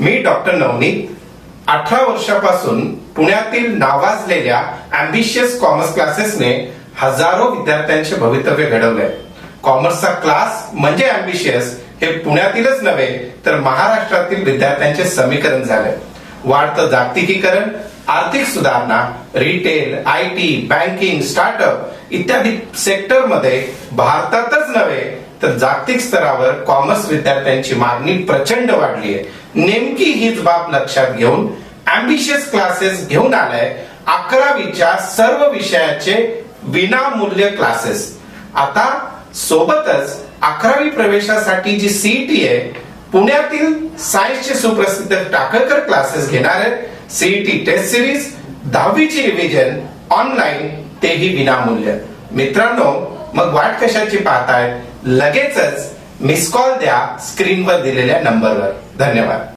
मी doctor Navneet 18 वर्षापासून पुण्यातील नावाजलेल्या अँबिशियस कॉमर्स क्लासेसने हजारो विद्यार्थ्यांचे भवितव्य घडवले। कॉमर्सचा क्लास म्हणजे अँबिशियस हे पुण्यातीलच नव्हे तर महाराष्ट्रातील विद्यार्थ्यांचे समीकरण झाले। वाढतं जागतिकीकरण, आर्थिक सुधारणा, रिटेल, IT, बँकिंग, स्टार्टअप इत्यादी सेक्टरमध्ये भारतातच नव्हे तर जागतिक स्तरावर कॉमर्स विद्यार्थ्यांची मागणी प्रचंड वाढली आहे। नेमकी हीच बाब लक्षात घेऊन अँबिशियस क्लासेस घेऊन आलाय 11वीच्या सर्व विषयाचे विनामूल्य क्लासेस। आता सोबतच 11वी प्रवेशासाठी जी CET आहे, पुण्यातील सायन्सचे सुप्रसिद्ध टाकळकर क्लासेस घेणार आहेत। CET टेस्ट सिरीज, 10वीची रिव्हिजन ऑनलाईन, तेही विनामूल्य। मित्रांनो, मग वाट कशाची पाहताय? लगेचच मिस कॉल द्या स्क्रीनवर दिलेल्या नंबरवर। धन्यवाद।